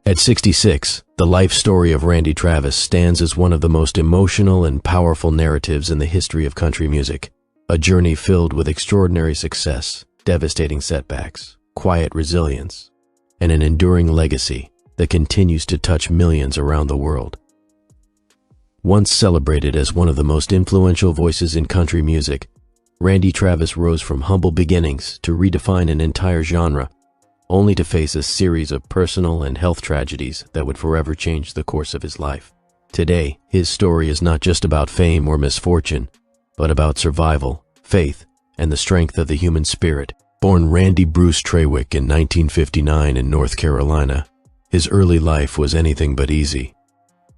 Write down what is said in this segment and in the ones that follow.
At 66, the life story of Randy Travis stands as one of the most emotional and powerful narratives in the history of country music. A journey filled with extraordinary success, devastating setbacks, quiet resilience, and an enduring legacy that continues to touch millions around the world. Once celebrated as one of the most influential voices in country music, Randy Travis rose from humble beginnings to redefine an entire genre, only to face a series of personal and health tragedies that would forever change the course of his life. Today, his story is not just about fame or misfortune, but about survival, faith, and the strength of the human spirit. Born Randy Bruce Trawick in 1959 in North Carolina, his early life was anything but easy.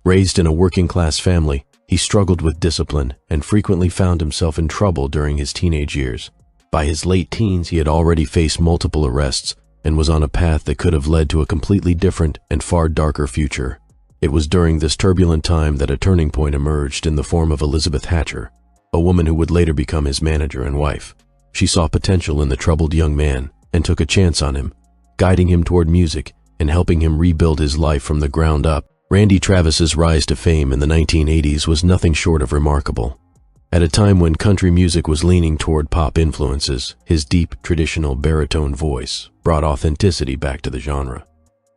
Raised in a working-class family, he struggled with discipline and frequently found himself in trouble during his teenage years. By his late teens, he had already faced multiple arrests and was on a path that could have led to a completely different and far darker future. It was during this turbulent time that a turning point emerged in the form of Elizabeth Hatcher, a woman who would later become his manager and wife. She saw potential in the troubled young man and took a chance on him, guiding him toward music and helping him rebuild his life from the ground up. Randy Travis's rise to fame in the 1980s was nothing short of remarkable. At a time when country music was leaning toward pop influences, his deep, traditional baritone voice brought authenticity back to the genre.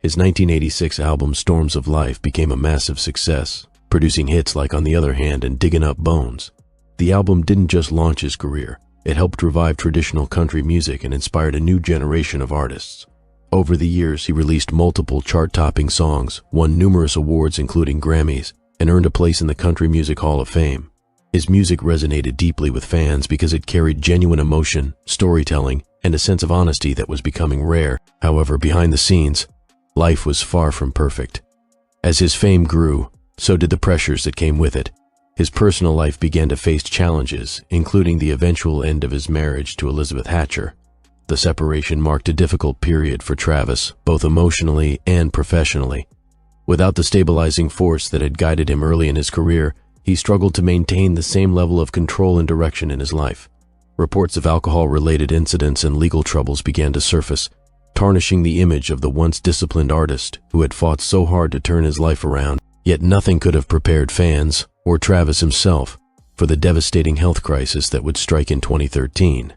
His 1986 album Storms of Life became a massive success, producing hits like On the Other Hand and Diggin' Up Bones. The album didn't just launch his career, it helped revive traditional country music and inspired a new generation of artists. Over the years, he released multiple chart-topping songs, won numerous awards including Grammys, and earned a place in the Country Music Hall of Fame. His music resonated deeply with fans because it carried genuine emotion, storytelling, and a sense of honesty that was becoming rare. However, behind the scenes, life was far from perfect. As his fame grew, so did the pressures that came with it. His personal life began to face challenges, including the eventual end of his marriage to Elizabeth Hatcher. The separation marked a difficult period for Travis, both emotionally and professionally. Without the stabilizing force that had guided him early in his career, he struggled to maintain the same level of control and direction in his life. Reports of alcohol-related incidents and legal troubles began to surface, tarnishing the image of the once disciplined artist who had fought so hard to turn his life around. Yet nothing could have prepared fans, or Travis himself, for the devastating health crisis that would strike in 2013.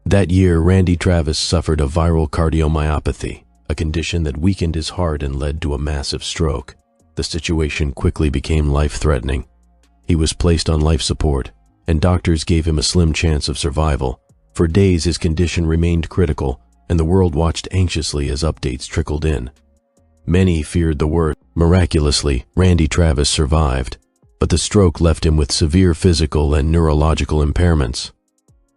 That year, Randy Travis suffered a viral cardiomyopathy, a condition that weakened his heart and led to a massive stroke. The situation quickly became life-threatening. He was placed on life support, and doctors gave him a slim chance of survival. For days, his condition remained critical, and the world watched anxiously as updates trickled in. Many feared the worst. Miraculously, Randy Travis survived, but the stroke left him with severe physical and neurological impairments.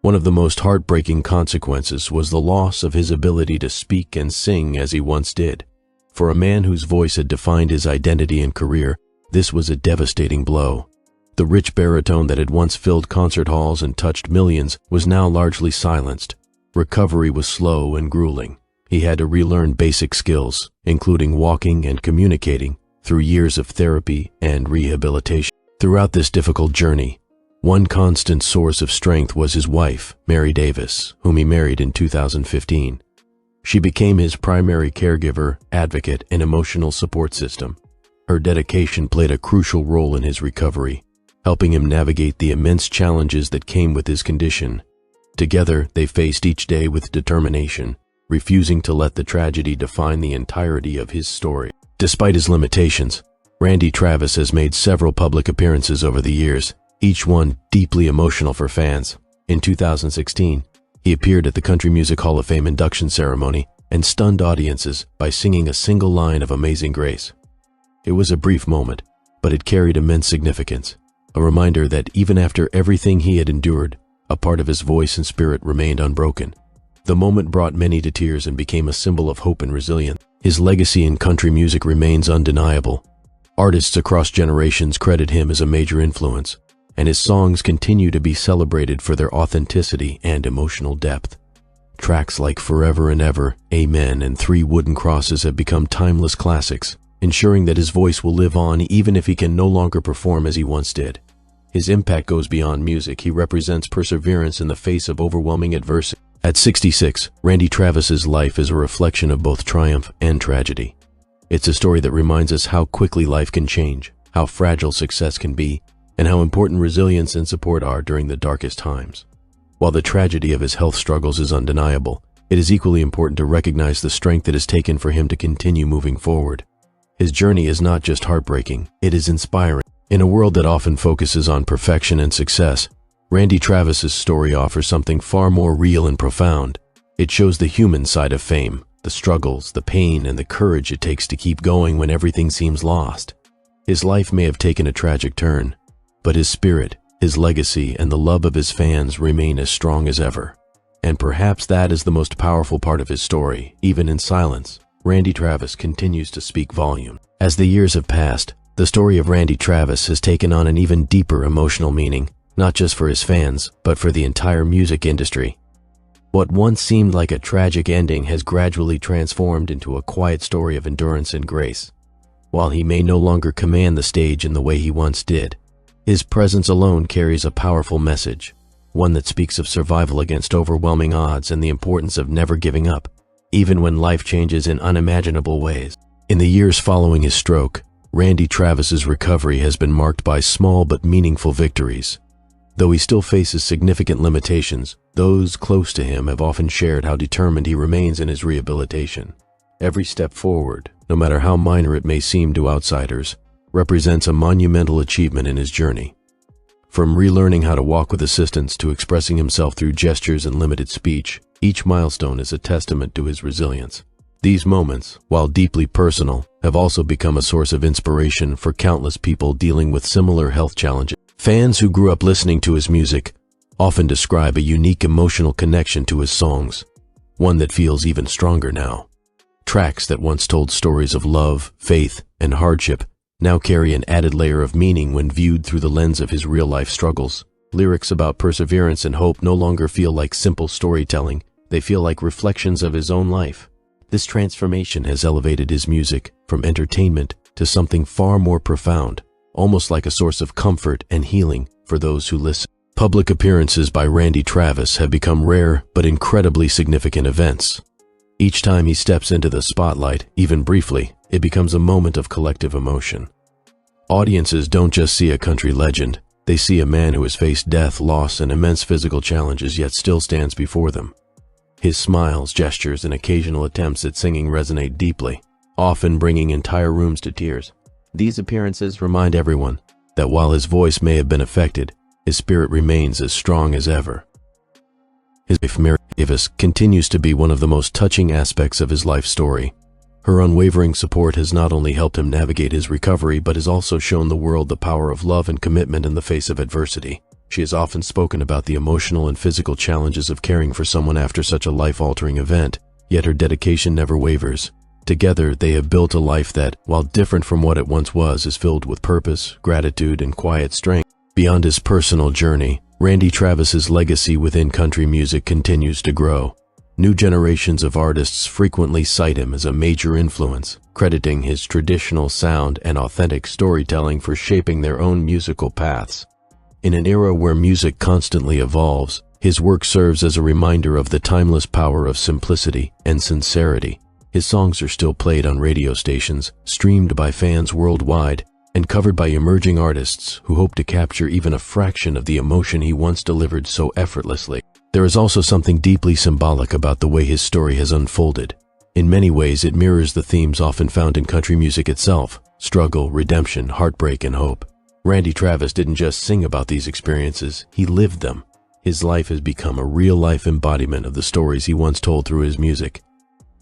One of the most heartbreaking consequences was the loss of his ability to speak and sing as he once did. For a man whose voice had defined his identity and career, this was a devastating blow. The rich baritone that had once filled concert halls and touched millions was now largely silenced. Recovery was slow and grueling. He had to relearn basic skills, including walking and communicating, through years of therapy and rehabilitation. Throughout this difficult journey, one constant source of strength was his wife, Mary Davis, whom he married in 2015. She became his primary caregiver, advocate, and emotional support system. Her dedication played a crucial role in his recovery, helping him navigate the immense challenges that came with his condition. Together, they faced each day with determination, refusing to let the tragedy define the entirety of his story. Despite his limitations, Randy Travis has made several public appearances over the years, each one deeply emotional for fans. In 2016, he appeared at the Country Music Hall of Fame induction ceremony and stunned audiences by singing a single line of Amazing Grace. It was a brief moment, but it carried immense significance, a reminder that even after everything he had endured, a part of his voice and spirit remained unbroken. The moment brought many to tears and became a symbol of hope and resilience. His legacy in country music remains undeniable. Artists across generations credit him as a major influence, and his songs continue to be celebrated for their authenticity and emotional depth. Tracks like Forever and Ever, Amen, and Three Wooden Crosses have become timeless classics, ensuring that his voice will live on even if he can no longer perform as he once did. His impact goes beyond music. He represents perseverance in the face of overwhelming adversity. At 66, Randy Travis's life is a reflection of both triumph and tragedy. It's a story that reminds us how quickly life can change, how fragile success can be, and how important resilience and support are during the darkest times. While the tragedy of his health struggles is undeniable, it is equally important to recognize the strength it has taken for him to continue moving forward. His journey is not just heartbreaking, it is inspiring. In a world that often focuses on perfection and success, Randy Travis's story offers something far more real and profound. It shows the human side of fame, the struggles, the pain, and the courage it takes to keep going when everything seems lost. His life may have taken a tragic turn, but his spirit, his legacy, and the love of his fans remain as strong as ever. And perhaps that is the most powerful part of his story. Even in silence, Randy Travis continues to speak volume. As the years have passed, the story of Randy Travis has taken on an even deeper emotional meaning, not just for his fans, but for the entire music industry. What once seemed like a tragic ending has gradually transformed into a quiet story of endurance and grace. While he may no longer command the stage in the way he once did, his presence alone carries a powerful message, one that speaks of survival against overwhelming odds and the importance of never giving up, even when life changes in unimaginable ways. In the years following his stroke, Randy Travis's recovery has been marked by small but meaningful victories. Though he still faces significant limitations, those close to him have often shared how determined he remains in his rehabilitation. Every step forward, no matter how minor it may seem to outsiders, represents a monumental achievement in his journey. From relearning how to walk with assistance to expressing himself through gestures and limited speech, each milestone is a testament to his resilience. These moments, while deeply personal, have also become a source of inspiration for countless people dealing with similar health challenges. Fans who grew up listening to his music often describe a unique emotional connection to his songs, one that feels even stronger now. Tracks that once told stories of love, faith, and hardship now carry an added layer of meaning when viewed through the lens of his real-life struggles. Lyrics about perseverance and hope no longer feel like simple storytelling, they feel like reflections of his own life. This transformation has elevated his music from entertainment to something far more profound, almost like a source of comfort and healing for those who listen. Public appearances by Randy Travis have become rare but incredibly significant events. Each time he steps into the spotlight, even briefly, it becomes a moment of collective emotion. Audiences don't just see a country legend, they see a man who has faced death, loss, and immense physical challenges yet still stands before them. His smiles, gestures, and occasional attempts at singing resonate deeply, often bringing entire rooms to tears. These appearances remind everyone that while his voice may have been affected, his spirit remains as strong as ever. His wife, Mary Davis, continues to be one of the most touching aspects of his life story. Her unwavering support has not only helped him navigate his recovery, but has also shown the world the power of love and commitment in the face of adversity. She has often spoken about the emotional and physical challenges of caring for someone after such a life-altering event, yet her dedication never wavers. Together, they have built a life that, while different from what it once was, is filled with purpose, gratitude, and quiet strength. Beyond his personal journey, Randy Travis's legacy within country music continues to grow. New generations of artists frequently cite him as a major influence, crediting his traditional sound and authentic storytelling for shaping their own musical paths. In an era where music constantly evolves, his work serves as a reminder of the timeless power of simplicity and sincerity. His songs are still played on radio stations, streamed by fans worldwide, and covered by emerging artists who hope to capture even a fraction of the emotion he once delivered so effortlessly. There is also something deeply symbolic about the way his story has unfolded. In many ways, it mirrors the themes often found in country music itself: struggle, redemption, heartbreak, and hope. Randy Travis didn't just sing about these experiences, he lived them. His life has become a real-life embodiment of the stories he once told through his music.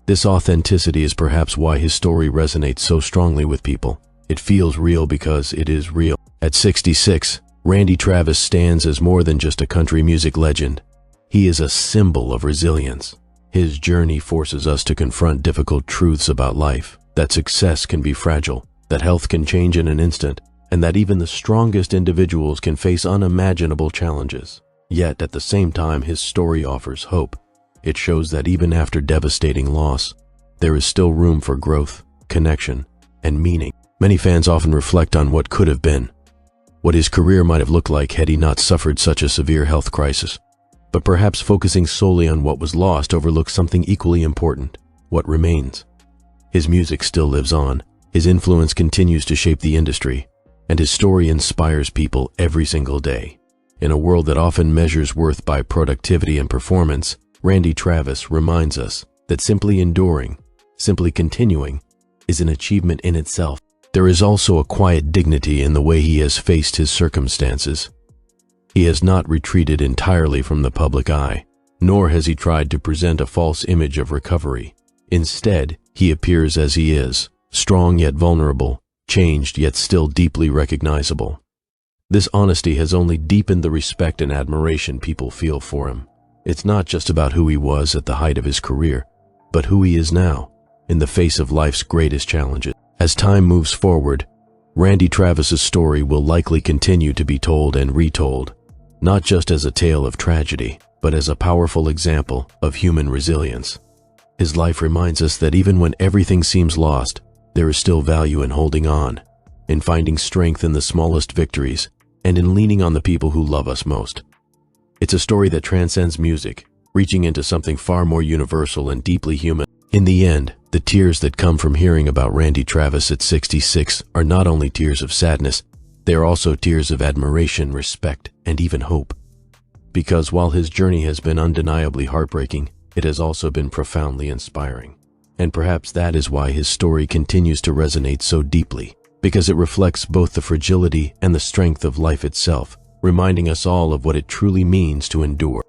This authenticity is perhaps why his story resonates so strongly with people. It feels real because it is real. At 66, Randy Travis stands as more than just a country music legend. He is a symbol of resilience. His journey forces us to confront difficult truths about life, that success can be fragile, that health can change in an instant, and that even the strongest individuals can face unimaginable challenges. Yet, at the same time, his story offers hope. It shows that even after devastating loss, there is still room for growth, connection, and meaning. Many fans often reflect on what could have been, what his career might have looked like had he not suffered such a severe health crisis. But perhaps focusing solely on what was lost overlooks something equally important: what remains. His music still lives on, his influence continues to shape the industry, and his story inspires people every single day. In a world that often measures worth by productivity and performance, Randy Travis reminds us that simply enduring, simply continuing, is an achievement in itself. There is also a quiet dignity in the way he has faced his circumstances. He has not retreated entirely from the public eye, nor has he tried to present a false image of recovery. Instead, he appears as he is, strong yet vulnerable, changed yet still deeply recognizable. This honesty has only deepened the respect and admiration people feel for him. It's not just about who he was at the height of his career, but who he is now, in the face of life's greatest challenges. As time moves forward, Randy Travis's story will likely continue to be told and retold, not just as a tale of tragedy, but as a powerful example of human resilience. His life reminds us that even when everything seems lost, there is still value in holding on, in finding strength in the smallest victories, and in leaning on the people who love us most. It's a story that transcends music, reaching into something far more universal and deeply human. In the end, the tears that come from hearing about Randy Travis at 66 are not only tears of sadness, they are also tears of admiration, respect, and even hope. Because while his journey has been undeniably heartbreaking, it has also been profoundly inspiring. And perhaps that is why his story continues to resonate so deeply, because it reflects both the fragility and the strength of life itself, reminding us all of what it truly means to endure.